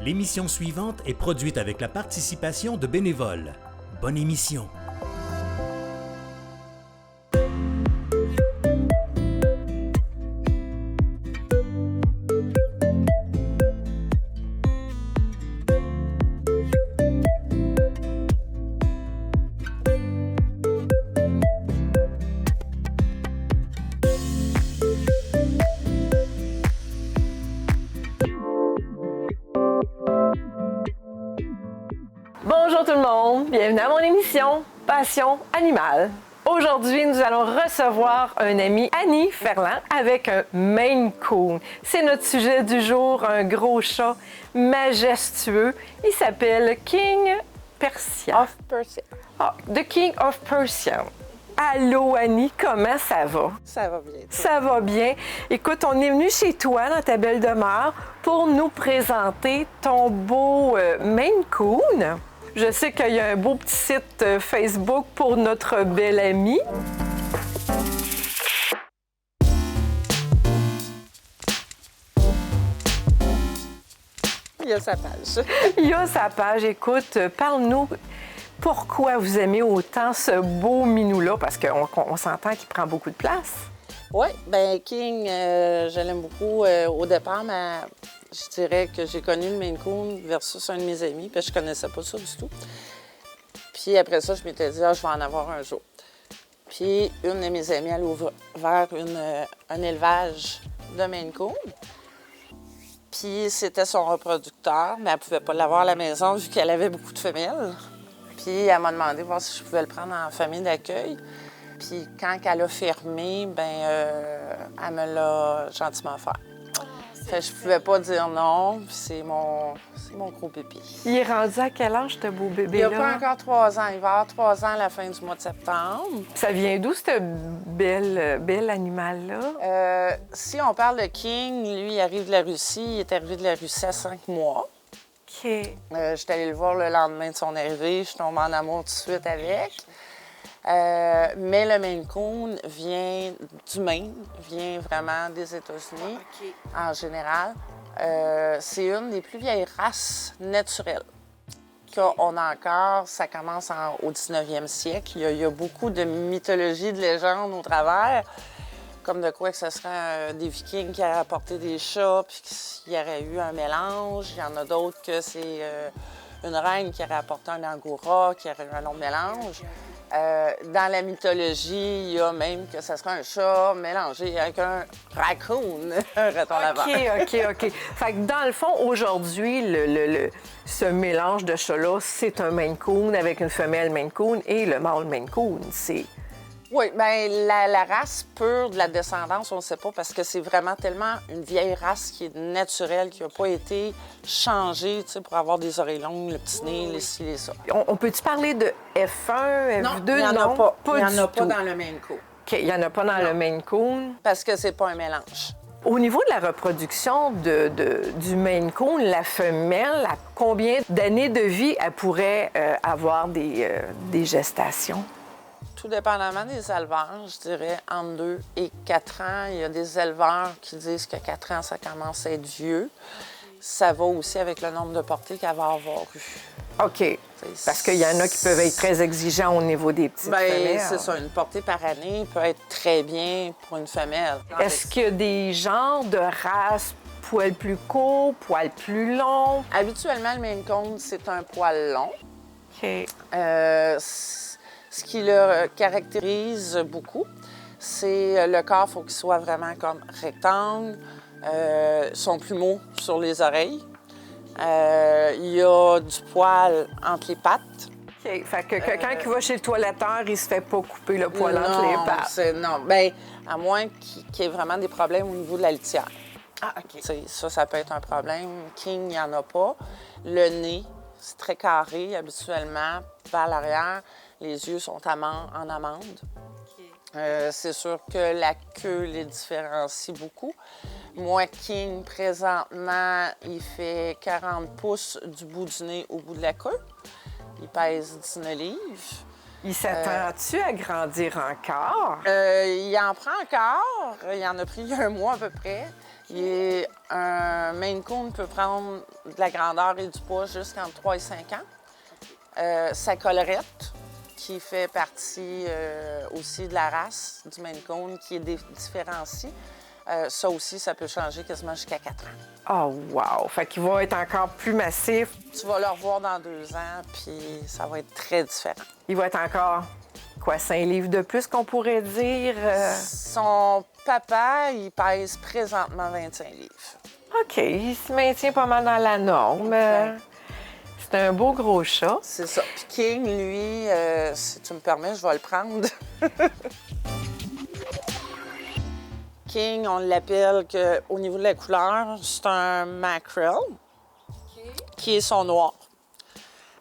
L'émission suivante est produite avec la participation de bénévoles. Bonne émission. Bonjour tout le monde, bienvenue à mon émission Passion animale. Aujourd'hui, nous allons recevoir un ami, Annie Ferland, avec un Maine Coon. C'est notre sujet du jour, un gros chat majestueux. Il s'appelle King Persian. Of Persia. Ah, The King of Persian. Allô Annie, comment ça va? Ça va bien. Ça va bien. Écoute, on est venu chez toi, dans ta belle demeure, pour nous présenter ton beau Maine Coon. Je sais qu'il y a un beau petit site Facebook pour notre belle amie. Il y a sa page. Il y a sa page. Écoute, parle-nous pourquoi vous aimez autant ce beau minou-là, parce qu'on s'entend qu'il prend beaucoup de place. Oui, bien, King, je l'aime beaucoup. Au départ, je dirais que j'ai connu le Maine Coon versus un de mes amis, puis je connaissais pas ça du tout. Puis après ça, je m'étais dit, je vais en avoir un jour. Puis une de mes amies, elle a ouvert un élevage de Maine Coon. Puis c'était son reproducteur, mais elle pouvait pas l'avoir à la maison vu qu'elle avait beaucoup de femelles. Puis elle m'a demandé voir si je pouvais le prendre en famille d'accueil. Puis quand elle a fermé, elle me l'a gentiment offert. Fait que je pouvais pas dire non, puis c'est mon gros bébé. Il est rendu à quel âge, ce beau bébé-là? Il n'a pas encore 3 ans. Il va avoir 3 ans à la fin du mois de septembre. Ça vient d'où, ce bel animal-là? Si on parle de King, lui, il arrive de la Russie. Il est arrivé de la Russie à 5 mois. OK. Je suis allée le voir le lendemain de son arrivée. Je suis tombée en amour tout de suite avec. Mais le Maine Coon vient du Maine, vient vraiment des États-Unis en général. C'est une des plus vieilles races naturelles qu'on a encore. Ça commence au 19e siècle. Il y a beaucoup de mythologie, de légendes au travers, comme de quoi que ce serait des Vikings qui auraient apporté des chats puis qu'il y aurait eu un mélange. Il y en a d'autres que c'est une reine qui aurait apporté un angora, qui aurait eu un autre mélange. Dans la mythologie, il y a même que ce serait un chat mélangé avec un raccoon, retourne l'avant. OK. Fait que dans le fond, aujourd'hui, ce mélange de chats-là, c'est un Maine Coon avec une femelle Maine Coon et le mâle Maine Coon. Oui, bien, la race pure de la descendance, on ne sait pas, parce que c'est vraiment tellement une vieille race qui est naturelle, qui n'a pas été changée, tu sais, pour avoir des oreilles longues, le petit nez, les ci, les ça. On peut-tu parler de F1, F2? Non, il n'y en a pas. Il n'y en a pas tout. dans le Maine Coon. OK, il n'y en a pas dans le Maine Coon. Parce que c'est pas un mélange. Au niveau de la reproduction du Maine Coon, la femelle, à combien d'années de vie elle pourrait avoir des gestations? Tout dépendamment des éleveurs, je dirais entre 2 et 4 ans. Il y a des éleveurs qui disent que 4 ans, ça commence à être vieux. Ça va aussi avec le nombre de portées qu'elle va avoir eu. OK. Parce qu'il y en a qui peuvent être très exigeants au niveau des petites femelles. C'est ça. Une portée par année peut être très bien pour une femelle. Est-ce qu'il y a des genres de races, poils plus courts, poils plus longs? Habituellement, le Maine Coon, c'est un poil long. OK. Ce qui le caractérise beaucoup, c'est le corps, il faut qu'il soit vraiment comme rectangle, son plumeau sur les oreilles. Il y a du poil entre les pattes. OK. Fait que quand il va chez le toiletteur, il se fait pas couper le poil entre les pattes. Non, bien, à moins qu'il y ait vraiment des problèmes au niveau de la litière. Ah, OK. Ça peut être un problème. King, il n'y en a pas. Le nez, c'est très carré habituellement, vers l'arrière. Les yeux sont en amande. C'est sûr que la queue les différencie beaucoup. Moi, King, présentement, il fait 40 pouces du bout du nez au bout de la queue. Il pèse 19 livres. Il s'attend-tu à grandir encore? Il en prend encore. Il en a pris il y a un mois à peu près. Un Maine Coon peut prendre de la grandeur et du poids jusqu'entre 3 et 5 ans. Sa collerette, qui fait partie aussi de la race du Maine Coon, qui est différenciée, ça aussi, ça peut changer quasiment jusqu'à 4 ans. Oh, wow! Fait qu'il va être encore plus massif. Tu vas le revoir dans 2 ans, puis ça va être très différent. Il va être encore, quoi, 5 livres de plus qu'on pourrait dire? Son papa, il pèse présentement 25 livres. OK, il se maintient pas mal dans la norme. Ouais. C'est un beau gros chat. C'est ça. Puis King, lui, si tu me permets, je vais le prendre. King, on l'appelle au niveau de la couleur, c'est un mackerel, qui est son noir.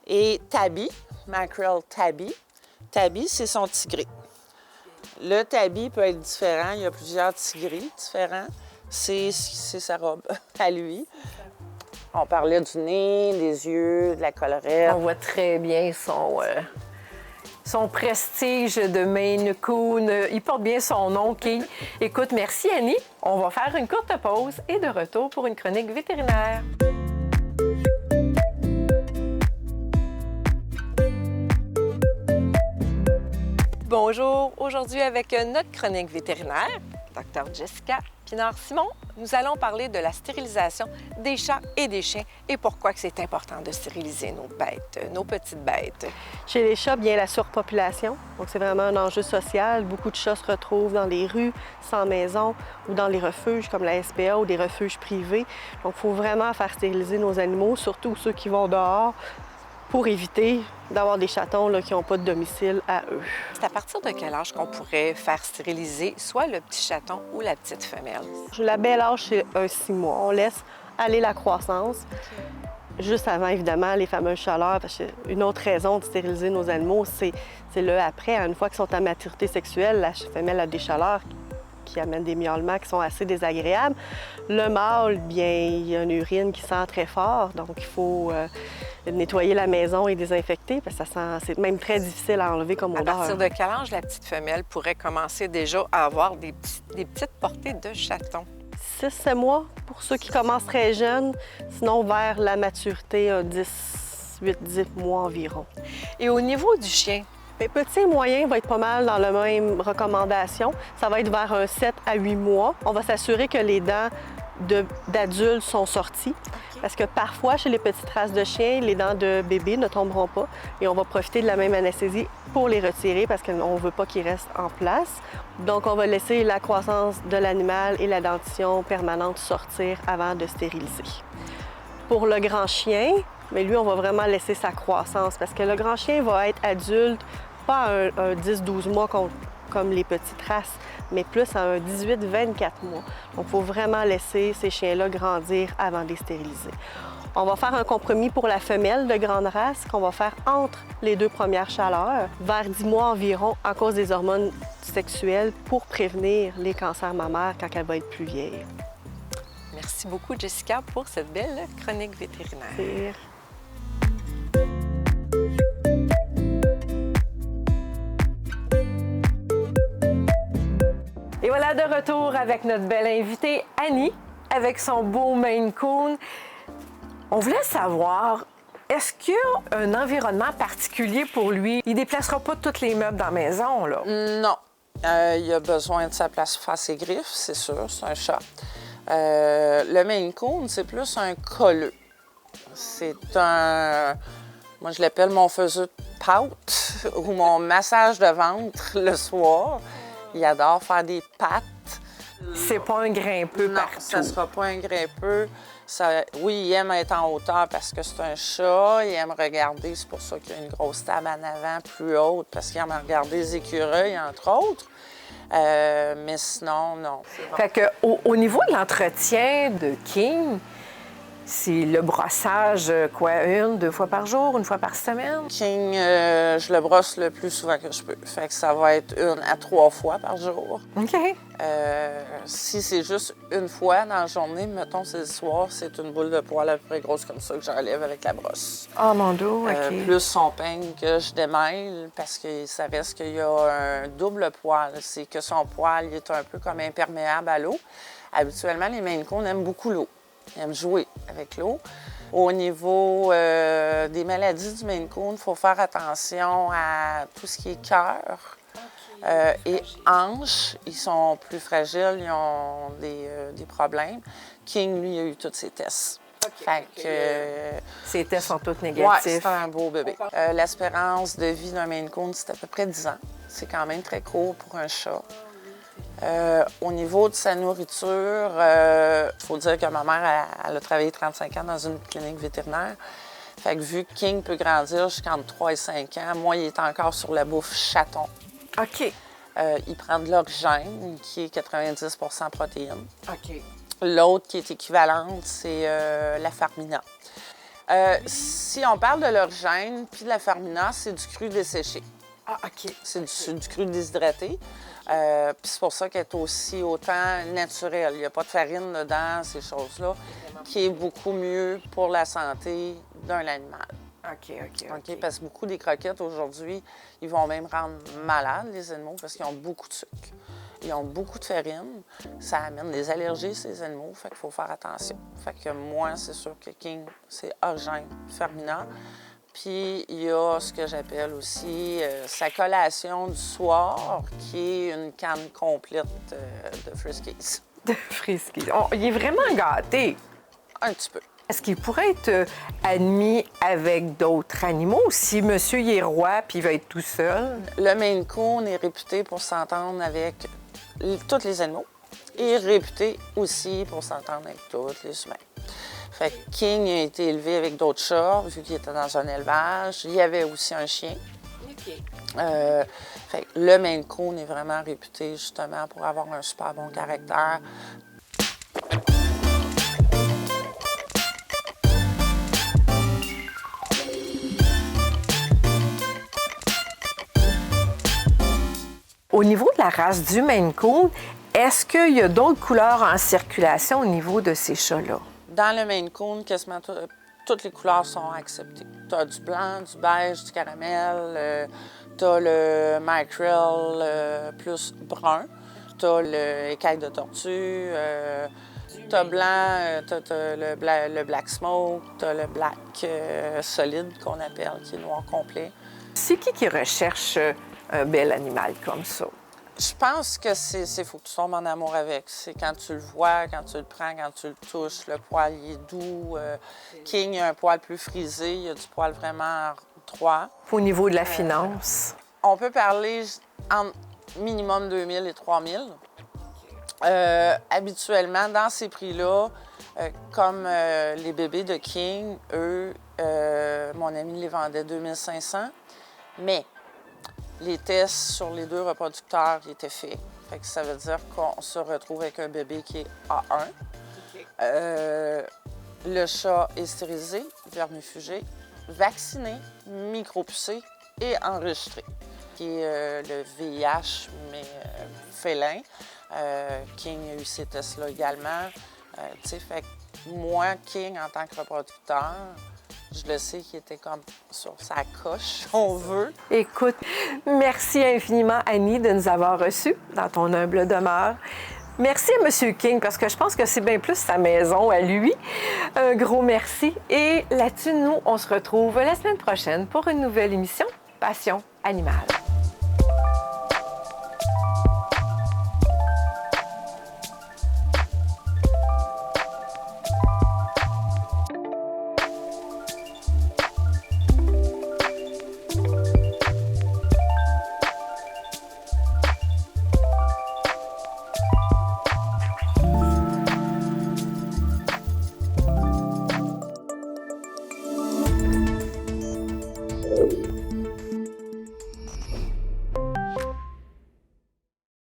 Et Tabby, mackerel Tabby, Tabby, c'est son tigré. Le Tabby peut être différent, il y a plusieurs tigrés différents. C'est sa robe à lui. On parlait du nez, des yeux, de la collerette. On voit très bien son prestige de Maine Coon. Il porte bien son nom, King. Écoute, merci Annie. On va faire une courte pause et de retour pour une chronique vétérinaire. Bonjour. Aujourd'hui, avec notre chronique vétérinaire, Dr. Jessica Pinard-Simon, nous allons parler de la stérilisation des chats et des chiens et pourquoi que c'est important de stériliser nos bêtes, nos petites bêtes. Chez les chats, bien la surpopulation. Donc, c'est vraiment un enjeu social. Beaucoup de chats se retrouvent dans les rues, sans maison ou dans les refuges comme la SPA ou des refuges privés. Donc, il faut vraiment faire stériliser nos animaux, surtout ceux qui vont dehors, pour éviter d'avoir des chatons là, qui n'ont pas de domicile à eux. C'est à partir de quel âge qu'on pourrait faire stériliser soit le petit chaton ou la petite femelle? La belle âge, c'est un 6 mois. On laisse aller la croissance. Juste avant, évidemment, les fameuses chaleurs. Parce qu'une autre raison de stériliser nos animaux, c'est le après. Une fois qu'ils sont à maturité sexuelle, la femelle a des chaleurs qui amènent des miaulements qui sont assez désagréables. Le mâle, bien, il y a une urine qui sent très fort, donc il faut nettoyer la maison et désinfecter parce que c'est même très difficile à enlever comme odeur. À partir de quel âge la petite femelle pourrait commencer déjà à avoir des petites portées de chatons? 6-7 mois pour ceux qui commencent très jeunes, sinon vers la maturité, 8-10 mois environ. Et au niveau du chien? Bien, petit et moyen va être pas mal dans la même recommandation. Ça va être vers un 7 à 8 mois. On va s'assurer que les dents d'adultes sont sorties. Parce que parfois, chez les petites races de chiens, les dents de bébé ne tomberont pas. Et on va profiter de la même anesthésie pour les retirer parce qu'on ne veut pas qu'ils restent en place. Donc, on va laisser la croissance de l'animal et la dentition permanente sortir avant de stériliser. Pour le grand chien, mais lui, on va vraiment laisser sa croissance parce que le grand chien va être adulte, pas un 10-12 mois comme les petites races, mais plus à un 18-24 mois. Donc, il faut vraiment laisser ces chiens-là grandir avant de les stériliser. On va faire un compromis pour la femelle de grande race qu'on va faire entre les 2 premières chaleurs, vers 10 mois environ, à cause des hormones sexuelles pour prévenir les cancers mammaires quand elle va être plus vieille. Merci beaucoup, Jessica, pour cette belle chronique vétérinaire. Et voilà de retour avec notre belle invitée, Annie, avec son beau Maine Coon. On voulait savoir, est-ce qu'il y a un environnement particulier pour lui? Il ne déplacera pas tous les meubles dans la maison, là? Non. Il a besoin de sa place pour faire ses griffes, c'est sûr, c'est un chat. Le Maine Coon, c'est plus un colleux. C'est un... Moi, je l'appelle mon faiseux de pâte ou mon massage de ventre le soir. Il adore faire des pattes. C'est pas un grimpeux partout. Non, ça sera pas un grimpeux. Oui, il aime être en hauteur parce que c'est un chat. Il aime regarder, c'est pour ça qu'il y a une grosse table en avant plus haute, parce qu'il aime regarder les écureuils, entre autres. Mais sinon, non. Fait que, au niveau de l'entretien de King, C'est le brossage, quoi, 1, 2 fois par jour, 1 fois par semaine? King, je le brosse le plus souvent que je peux. Fait que ça va être 1 à 3 fois par jour. OK. Si c'est juste 1 fois dans la journée, mettons c'est le soir, c'est une boule de poil à peu près grosse comme ça que j'enlève avec la brosse. Oh mon dos, OK. Plus son peigne que je démêle parce que ça reste qu'il y a un double poil. C'est que son poil il est un peu comme imperméable à l'eau. Habituellement, les Maine Coon aiment beaucoup l'eau. Ils aiment jouer avec l'eau. Au niveau des maladies du Maine Coon, il faut faire attention à tout ce qui est cœur. Et hanches, ils sont plus fragiles, ils ont des problèmes. King, lui, a eu tous ses tests. Fait que, Ces tests sont tous ouais, négatifs. c'est un beau bébé. L'espérance de vie d'un Maine Coon, c'est à peu près 10 ans. C'est quand même très court pour un chat. Au niveau de sa nourriture, il faut dire que ma mère, elle a travaillé 35 ans dans une clinique vétérinaire. Fait que vu que King peut grandir jusqu'entre 3 et 5 ans, moi, il est encore sur la bouffe chaton. OK. Il prend de l'Origène, qui est 90 protéines. OK. L'autre qui est équivalente, c'est la Farmina. Si on parle de l'Origène puis de la Farmina, c'est du cru desséché. Ah, OK. C'est du cru déshydraté. Puis c'est pour ça qu'elle est aussi autant naturelle. Il n'y a pas de farine dedans, ces choses-là, qui est beaucoup mieux pour la santé d'un animal. OK. Parce que beaucoup des croquettes aujourd'hui, ils vont même rendre malades les animaux parce qu'ils ont beaucoup de sucre. Ils ont beaucoup de farine. Ça amène des allergies, ces animaux. Fait qu'il faut faire attention. Fait que moi, c'est sûr que King, c'est Origène, Farmina. Puis il y a ce que j'appelle aussi sa collation du soir, qui est une canne complète de Friskies. De Friskies. Il est vraiment gâté. Un petit peu. Est-ce qu'il pourrait être admis avec d'autres animaux si monsieur il est roi puis il va être tout seul? Le Maine Coon est réputé pour s'entendre avec tous les animaux et réputé aussi pour s'entendre avec tous les humains. Fait que King a été élevé avec d'autres chats, vu qu'il était dans un élevage. Il y avait aussi un chien. OK. Fait que le Maine Coon est vraiment réputé justement pour avoir un super bon caractère. Au niveau de la race du Maine Coon, est-ce qu'il y a d'autres couleurs en circulation au niveau de ces chats-là? Dans le Maine Coon, quasiment toutes les couleurs sont acceptées. Tu as du blanc, du beige, du caramel, tu as le Mickerel plus brun, tu as le écaille de tortue, tu as blanc, tu as le black smoke, tu as le black solide qu'on appelle, qui est noir complet. C'est qui recherche un bel animal comme ça? Je pense que c'est faut que tu tombes en amour avec. C'est quand tu le vois, quand tu le prends, quand tu le touches. Le poil, il est doux. King, il a un poil plus frisé. Il a du poil vraiment droit. Au niveau de la finance? On peut parler entre minimum 2000 et 3000. Habituellement, dans ces prix-là, comme les bébés de King, eux, mon ami les vendait 2500. Mais les tests sur les 2 reproducteurs étaient faits. Fait que ça veut dire qu'on se retrouve avec un bébé qui est A1. Okay. Le chat est stérilisé, vermifugé, vacciné, micropucé et enregistré. Qui est le VIH, mais félin. King a eu ces tests-là également. Fait que moi, King, en tant que reproducteur, je le sais qu'il était comme sur sa coche, si on veut. Écoute, merci infiniment, Annie, de nous avoir reçus dans ton humble demeure. Merci à M. King, parce que je pense que c'est bien plus sa maison à lui. Un gros merci. Et là-dessus, nous, on se retrouve la semaine prochaine pour une nouvelle émission Passion animale.